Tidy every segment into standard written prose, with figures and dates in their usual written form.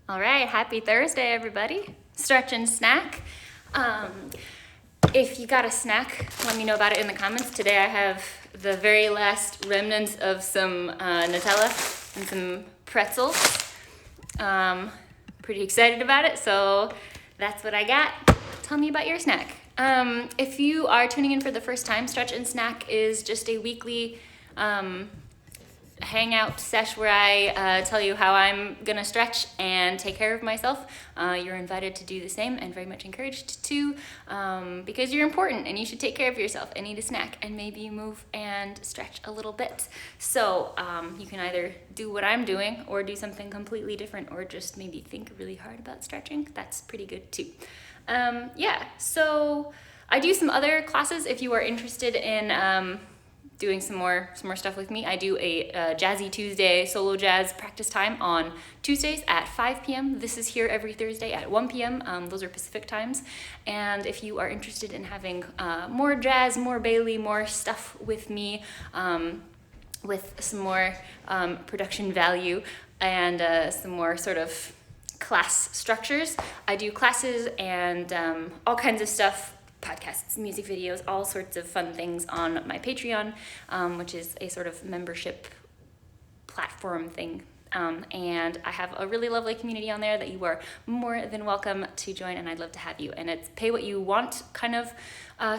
All right, happy Thursday, everybody. Stretch and snack. If you got a snack, let me know about it in the comments. Today I have the very last remnants of some Nutella and some pretzels. Pretty excited about it, so that's what I got. Tell me about your snack. If you are tuning in for the first time, Stretch and Snack is just a weekly hangout sesh where I tell you how I'm gonna stretch and take care of myself. You're invited to do the same and very much encouraged to, because you're important and you should take care of yourself and eat a snack and maybe move and stretch a little bit. So you can either do what I'm doing or do something completely different, or just maybe think really hard about stretching. That's pretty good too. So I do some other classes if you are interested in doing some more stuff with me. I do a Jazzy Tuesday solo jazz practice time on Tuesdays at 5 p.m. This is here every Thursday at 1 p.m. Those are Pacific times. And if you are interested in having more jazz, more Bailey, more stuff with me, with some more production value and some more sort of class structures, I do classes and all kinds of stuff, podcasts, music videos, all sorts of fun things on my Patreon, which is a sort of membership platform thing. And I have a really lovely community on there that you are more than welcome to join, and I'd love to have you. And it's pay what you want kind of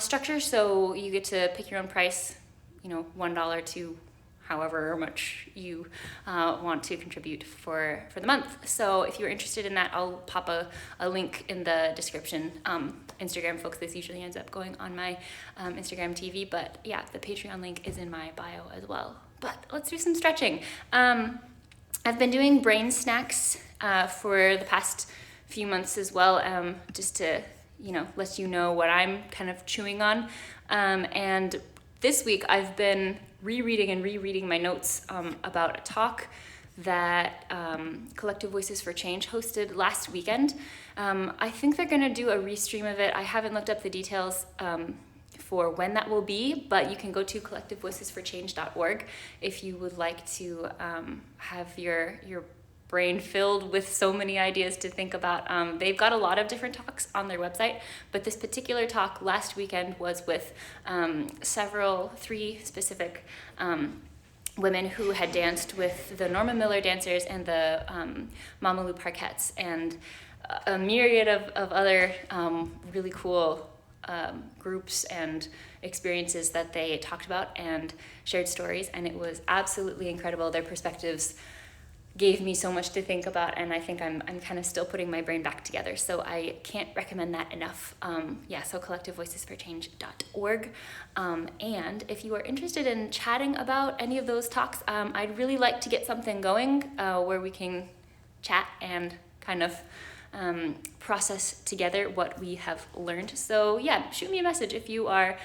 structure, so you get to pick your own price, $1 to however much you want to contribute for the month. So if you're interested in that, I'll pop a link in the description. Instagram folks, this usually ends up going on my Instagram TV, but yeah, the Patreon link is in my bio as well. But let's do some stretching. I've been doing brain snacks for the past few months as well, just to let you know what I'm kind of chewing on. And this week I've been rereading my notes about a talk that Collective Voices for Change hosted last weekend. I think they're gonna do a restream of it. I haven't looked up the details for when that will be, but you can go to collectivevoicesforchange.org if you would like to have your brain filled with so many ideas to think about. They've got a lot of different talks on their website, but this particular talk last weekend was with three specific women who had danced with the Norma Miller dancers and the Mamalu Parkettes, and a myriad of other really cool groups and experiences that they talked about and shared stories, and it was absolutely incredible. Their perspectives gave me so much to think about, and I think I'm kind of still putting my brain back together, so I can't recommend that enough. So collectivevoicesforchange.org. And if you are interested in chatting about any of those talks, I'd really like to get something going where we can chat and kind of process together what we have learned. So yeah, shoot me a message if you are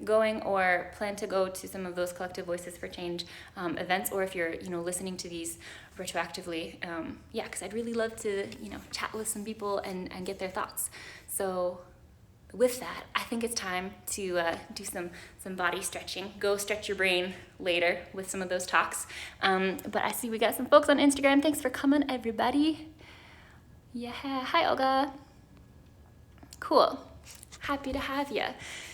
going or plan to go to some of those Collective Voices for Change events, or if you're listening to these retroactively, because I'd really love to chat with some people and get their thoughts. So with that, I think it's time to do some body stretching. Go stretch your brain later with some of those talks. But I see we got some folks on Instagram. Thanks for coming, everybody. Yeah, hi Olga. Cool, happy to have you.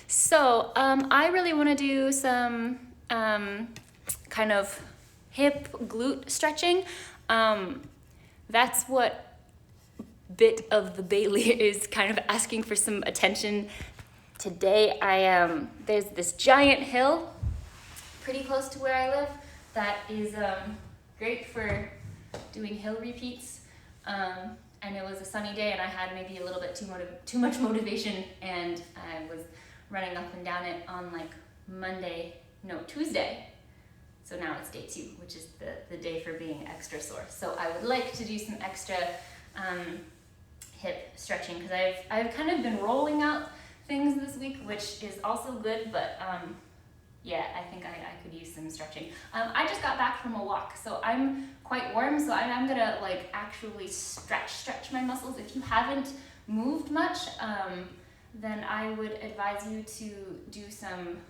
So I really want to do some kind of hip glute stretching. That's what bit of the Bailey is kind of asking for some attention today. There's this giant hill pretty close to where I live that is great for doing hill repeats. And it was a sunny day, and I had maybe a little bit too much motivation, and I was running up and down it on Tuesday. So now it's day 2, which is the day for being extra sore. So I would like to do some extra hip stretching, because I've kind of been rolling out things this week, which is also good, but I think I could use some stretching. I just got back from a walk, so I'm quite warm, so I'm gonna actually stretch my muscles. If you haven't moved much, then I would advise you to do some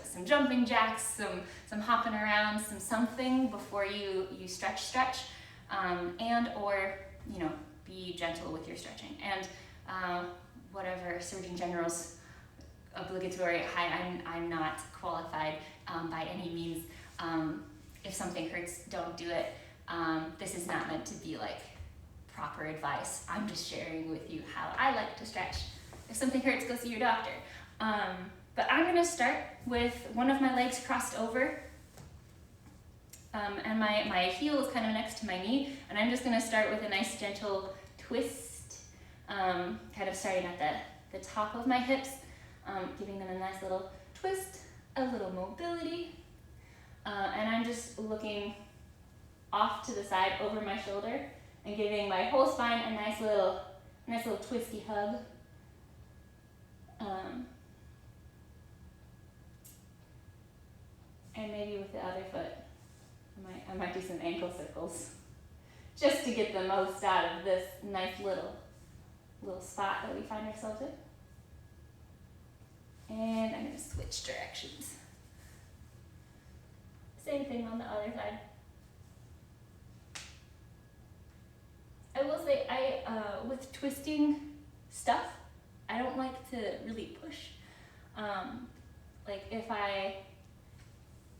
some jumping jacks, some hopping around, something before you stretch. and or, you know, be gentle with your stretching. And whatever Surgeon General's obligatory, I'm not qualified by any means. If something hurts, don't do it. This is not meant to be like proper advice. I'm just sharing with you how I like to stretch. If something hurts, go see your doctor. But I'm gonna start with one of my legs crossed over, and my heel is kind of next to my knee, and I'm just gonna start with a nice gentle twist, kind of starting at the top of my hips, giving them a nice little twist, a little mobility, and I'm just looking off to the side over my shoulder and giving my whole spine a nice little twisty hug. And maybe with the other foot, I might do some ankle circles, just to get the most out of this nice little spot that we find ourselves in. And I'm going to switch directions. Same thing on the other side. I will say, with twisting stuff, I don't like to really push. Like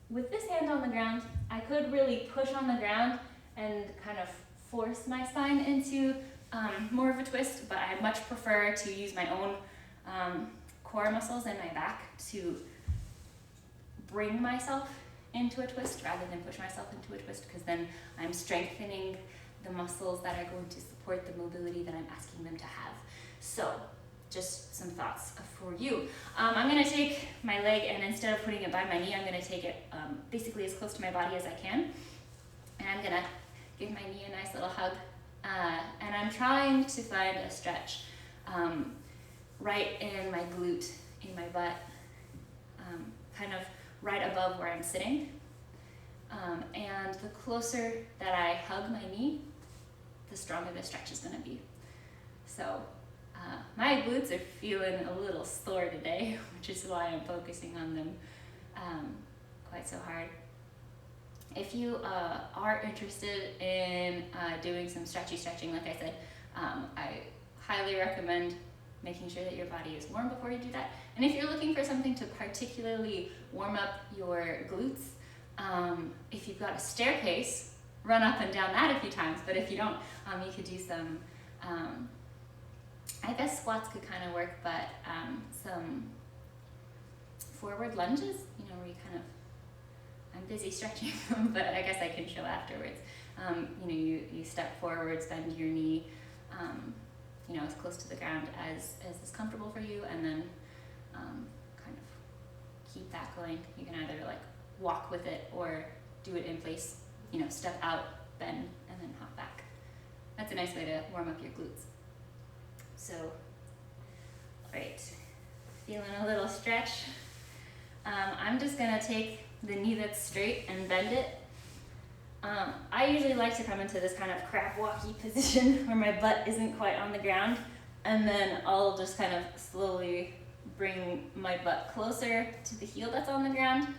with this hand on the ground, I could really push on the ground and kind of force my spine into more of a twist, but I much prefer to use my own core muscles and my back to bring myself into a twist rather than push myself into a twist, because then I'm strengthening the muscles that are going to support the mobility that I'm asking them to have. So just some thoughts for you. I'm going to take my leg, and instead of putting it by my knee, I'm going to take it basically as close to my body as I can. And I'm going to give my knee a nice little hug. And I'm trying to find a stretch right in my glute, in my butt, kind of right above where I'm sitting. And the closer that I hug my knee, the stronger the stretch is going to be. So my glutes are feeling a little sore today, which is why I'm focusing on them quite so hard. If you are interested in doing some stretching, like I said, I highly recommend making sure that your body is warm before you do that. And if you're looking for something to particularly warm up your glutes, if you've got a staircase, run up and down that a few times. But if you don't, you could do some, I guess squats could kind of work, but some forward lunges, where you kind of, I'm busy stretching them, but I guess I can show afterwards. You step forwards, bend your knee, as close to the ground as is comfortable for you, and then kind of keep that going. You can either like walk with it or do it in place, step out, bend, and then hop back. That's a nice way to warm up your glutes. So, all right, feeling a little stretch. I'm just gonna take the knee that's straight and bend it. I usually like to come into this kind of crab walkie position where my butt isn't quite on the ground, and then I'll just kind of slowly bring my butt closer to the heel that's on the ground.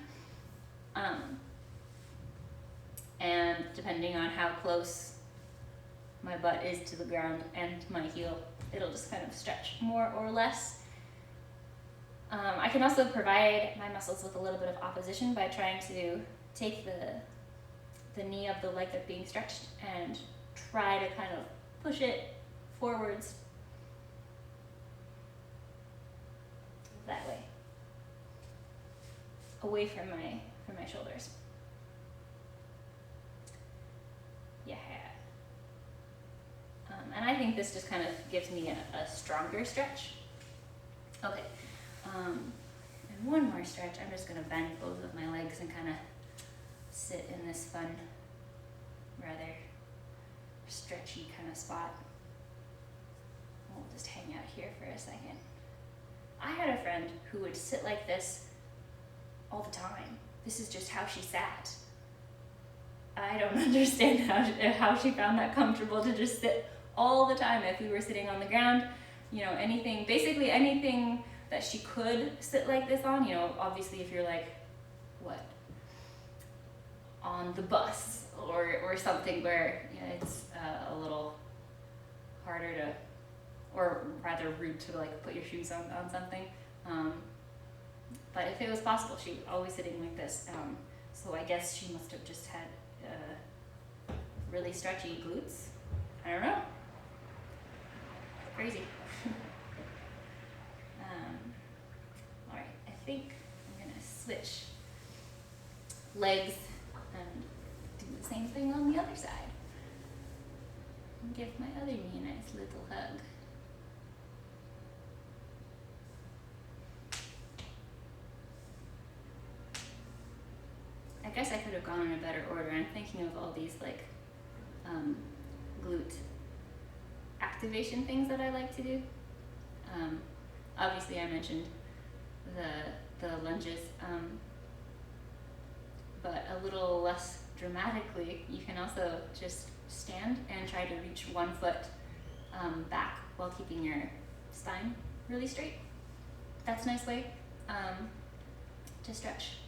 And depending on how close my butt is to the ground and my heel, it'll just kind of stretch more or less. I can also provide my muscles with a little bit of opposition by trying to take the knee of the leg that's being stretched and try to kind of push it forwards that way, away from my shoulders. Yeah. And I think this just kind of gives me a stronger stretch. Okay. And one more stretch. I'm just going to bend both of my legs and kind of sit in this fun, rather stretchy kind of spot. We'll just hang out here for a second. I had a friend who would sit like this all the time. This is just how she sat. I don't understand how she found that comfortable to just sit all the time. If we were sitting on the ground, basically anything that she could sit like this on, obviously if you're like, on the bus or something where it's a little harder to, or rather rude to like put your shoes on something. But if it was possible, she was always sitting like this. So I guess she must have just had really stretchy glutes. I don't know. Crazy. All right, I think I'm gonna switch legs and do the same thing on the other side. And give my other knee a nice little hug. I guess I could have gone in a better order. I'm thinking of all these like glute activation things that I like to do. Obviously I mentioned the lunges, but a little less dramatically, you can also just stand and try to reach one foot back while keeping your spine really straight. That's a nice way to stretch.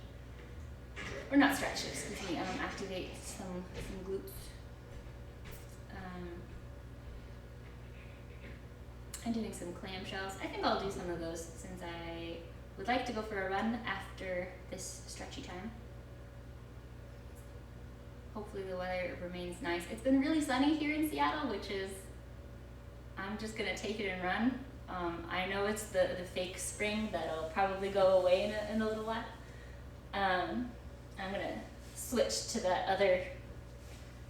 Or not stretch, excuse me, activate some glutes. I'm doing some clamshells. I think I'll do some of those since I would like to go for a run after this stretchy time. Hopefully the weather remains nice. It's been really sunny here in Seattle, which is, I'm just gonna take it and run. I know it's the fake spring that'll probably go away in a little while. I'm gonna switch to that other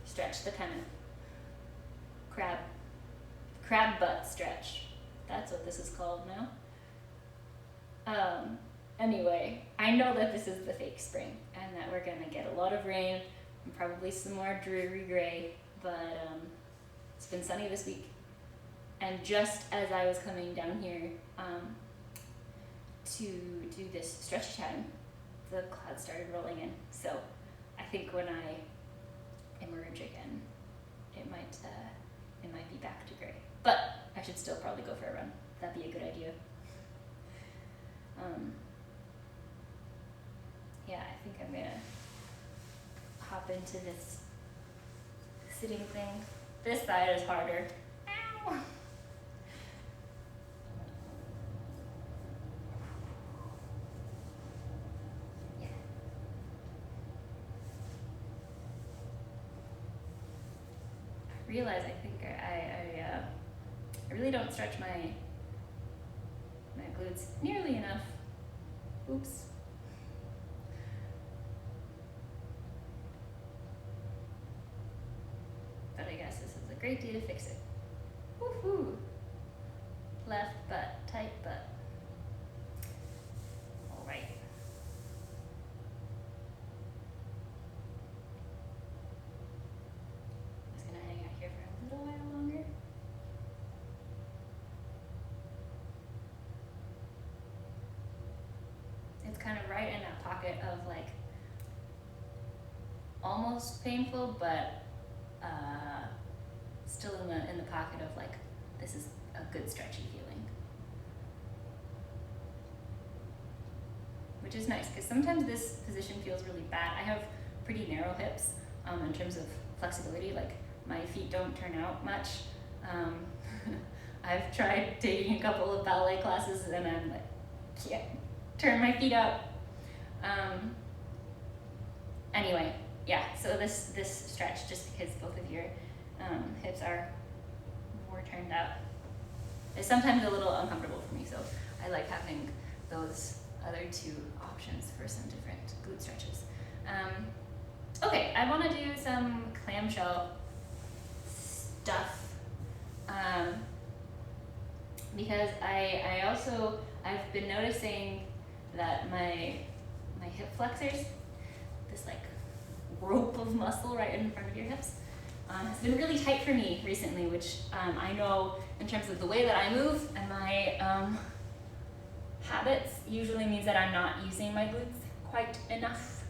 stretch, the kind of crab butt stretch. That's what this is called now. Anyway, I know that this is the fake spring and that we're gonna get a lot of rain and probably some more dreary gray, but it's been sunny this week. And just as I was coming down here to do this stretch time, the clouds started rolling in. So I think when I emerge again, it might be back to gray. But I should still probably go for a run. That'd be a good idea. Yeah, I think I'm gonna hop into this sitting thing. This side is harder. Ow! Yeah. I realize I think I really don't stretch my glutes nearly enough. Oops. But I guess this is a great day to fix it. Woohoo! Left butt, tight butt. All right. I'm just gonna hang out here for a little while longer. It's kind of right in that pocket of like almost painful, but still in the pocket of like, this is a good stretchy feeling. Which is nice, because sometimes this position feels really bad. I have pretty narrow hips in terms of flexibility, like my feet don't turn out much. I've tried taking a couple of ballet classes and I'm like, can't turn my feet out. Anyway, yeah, so this stretch, just because both of your hips are more turned out, is sometimes a little uncomfortable for me, so I like having those other two options for some different glute stretches. Okay, I want to do some clamshell stuff because I've been noticing that my hip flexors, this like rope of muscle right in front of your hips, has been really tight for me recently, which I know in terms of the way that I move and my habits usually means that I'm not using my glutes quite enough,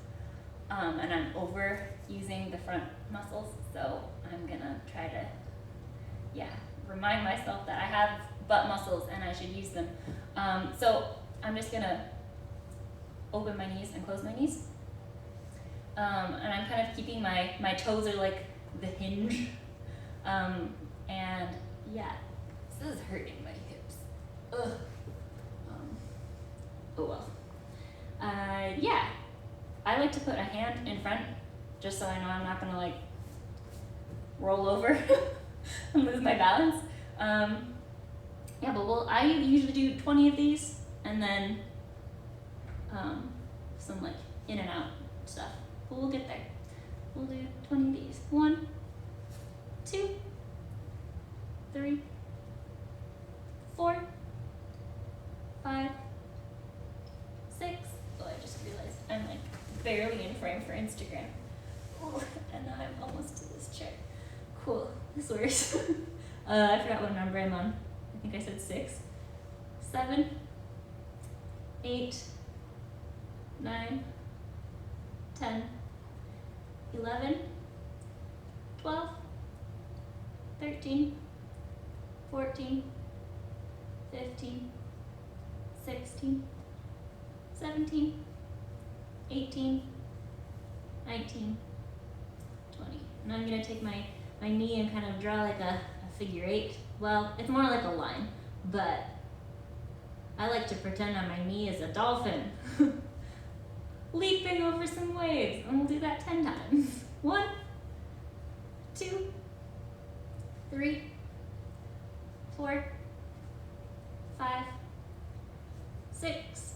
and I'm overusing the front muscles, so I'm gonna try to, remind myself that I have butt muscles and I should use them. So I'm just gonna open my knees and close my knees. And I'm kind of keeping my toes are like the hinge. And yeah, this is hurting my hips. Ugh. Oh well. Yeah, I like to put a hand in front just so I know I'm not gonna like roll over and lose my balance. Yeah, but I usually do 20 of these and then some like in and out stuff. But we'll get there. We'll do 20 of these. 1, 2, 3, 4, 5, 6. Oh, I just realized I'm like barely in frame for Instagram. Oh, and now I'm almost to this chair. Cool, this works. I forgot what number I'm on. I think I said 6, 7, 8, 9, 10, 11, 12, 13, 14, 15, 16, 17, 18, 19, 20. And I'm gonna take my knee and kind of draw like a figure 8. Well, it's more like a line, but I like to pretend on my knee is a dolphin. Leaping over some waves, and we'll do that 10 times. 1, 2, 3, 4, 5, 6,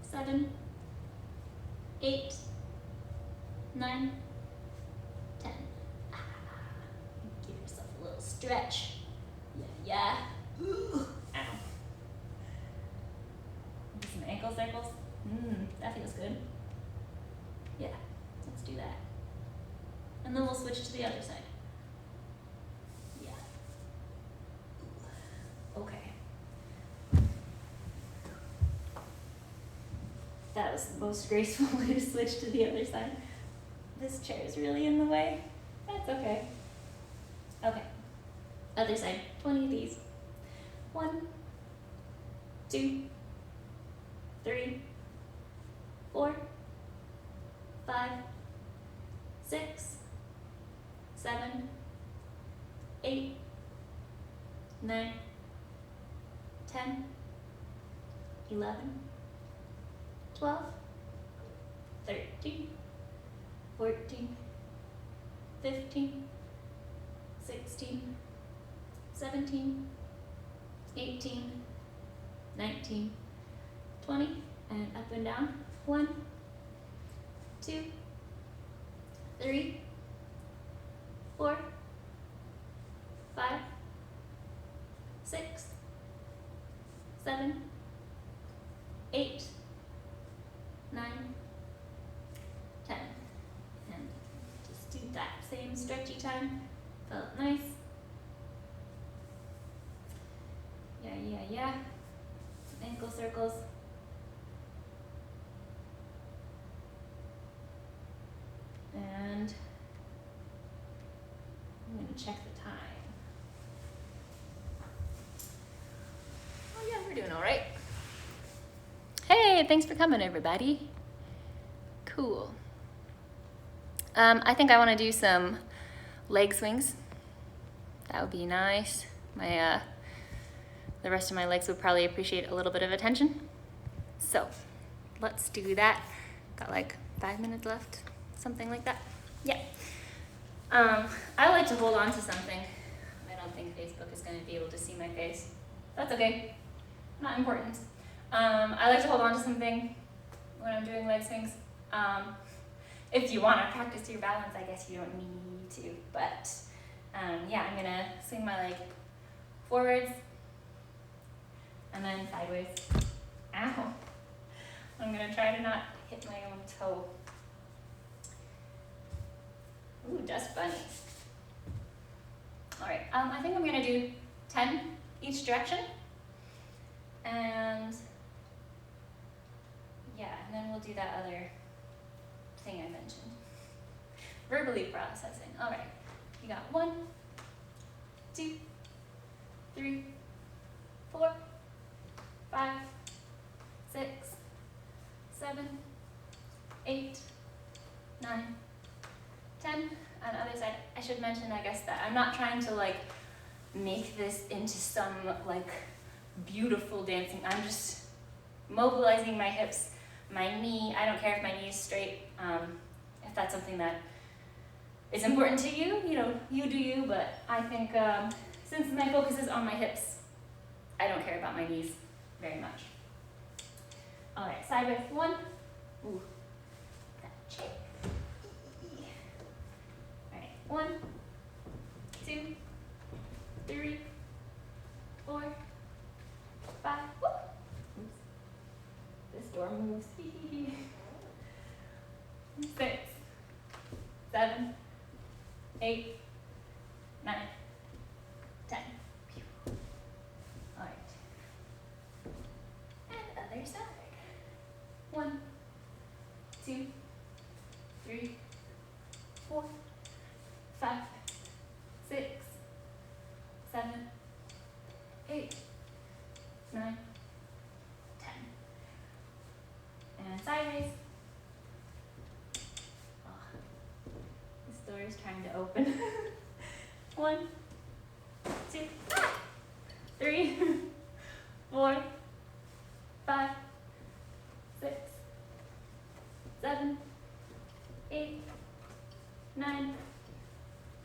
7, 8, 9, 10. Give yourself a little stretch. Yeah. Ooh. Ow. Do some ankle circles. That feels good. Yeah, let's do that. And then we'll switch to the other side. Yeah. Okay. That was the most graceful way to switch to the other side. This chair is really in the way. That's okay. Okay. Other side. 20 of these. 1, 2, 3, 4, 5, 6, 7, 8, 9, 10, 11, 12, 13, 14, 15, 16, 17, 18, 19, 20, and up and down. 1, 2, 3, 4, 5, 6, 7, 8, 9, 10. And just do that same stretchy time. Felt nice. Yeah. Ankle circles. And I'm going to check the time. Oh yeah, we're doing all right. Hey, thanks for coming, everybody. Cool. I think I want to do some leg swings. That would be nice. The rest of my legs would probably appreciate a little bit of attention. So let's do that. Got like 5 minutes left, something like that. Yeah. I like to hold on to something. I don't think Facebook is going to be able to see my face. That's okay. Not important. I like to hold on to something when I'm doing leg swings. If you want to practice your balance, I guess you don't need to. But yeah, I'm going to swing my leg forwards and then sideways. Ow. I'm going to try to not hit my own toe. Ooh, dust bunnies. All right, I think I'm going to do 10 each direction. And yeah, and then we'll do that other thing I mentioned. Verbally processing. All right, you got 1, 2, 3, 4, 5, 6, 7, 8, 9, 10. On the other side, I should mention, I guess, that I'm not trying to like make this into some like beautiful dancing. I'm just mobilizing my hips, my knee. I don't care if my knee is straight. If that's something that is important to you, you know, you do you, but I think since my focus is on my hips, I don't care about my knees very much. All right, sideways 1. Ooh, that shake. All right, 1, 2, 3, 4, 5. Whoop. Oops. This door moves. 6, 7, 8, 9, 10. All right. And other side. 1, 2, 3, 4, 5, 6, 7, 8, 9, 10. And sideways. Oh, this door is trying to open. 1, 2, 3, 4, 5, 6, 7, 8, 9,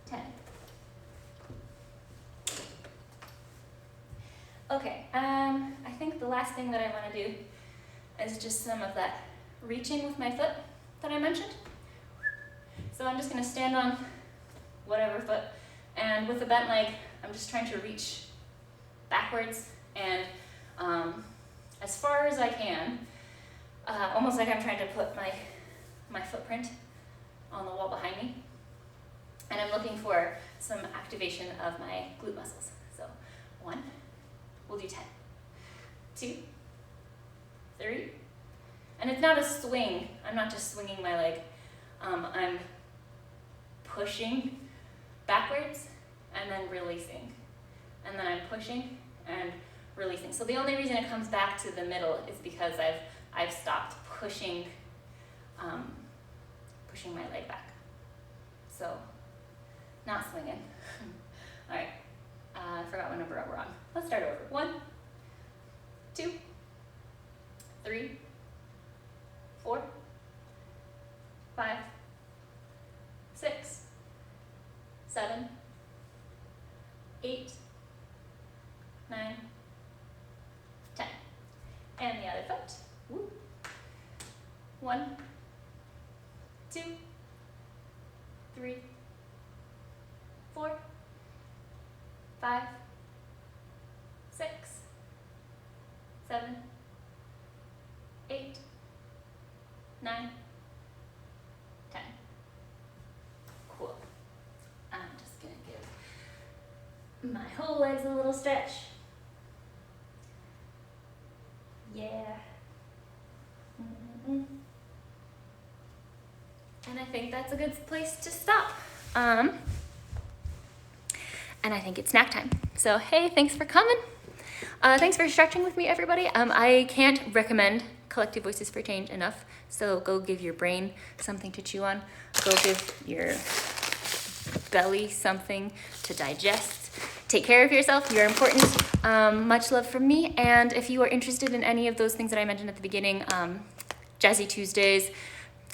10. Okay, I think the last thing that I want to do is just some of that reaching with my foot that I mentioned. So I'm just going to stand on whatever foot, and with a bent leg, I'm just trying to reach backwards and as far as I can, almost like I'm trying to put my footprint on the wall behind me. And I'm looking for some activation of my glute muscles. So 1, we'll do 10, 2, 3, and it's not a swing. I'm not just swinging my leg. I'm pushing backwards and then releasing. And then I'm pushing and releasing. So the only reason it comes back to the middle is because I've stopped pushing pushing my leg back. So not swinging. All right, I forgot what number we're on. Let's start over. 1, 2, 3, 4, 5, 6, 7, 8, 9, 10. And the other foot. Woo. 1, 2, 3, 4, 5, 6, 7, 8, 9, 10. Cool. I'm just gonna give my whole legs a little stretch. Yeah. And I think that's a good place to stop. And I think it's snack time. So hey, thanks for coming. Thanks for stretching with me, everybody. I can't recommend Collective Voices for Change enough. So go give your brain something to chew on. Go give your belly something to digest. Take care of yourself. You're important. Much love from me. And if you are interested in any of those things that I mentioned at the beginning, Jazzy Tuesdays,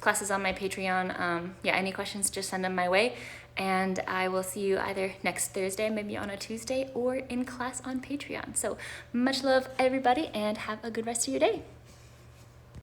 classes on my Patreon, yeah, any questions, just send them my way. And I will see you either next Thursday, maybe on a Tuesday, or in class on Patreon. So much love, everybody, and have a good rest of your day.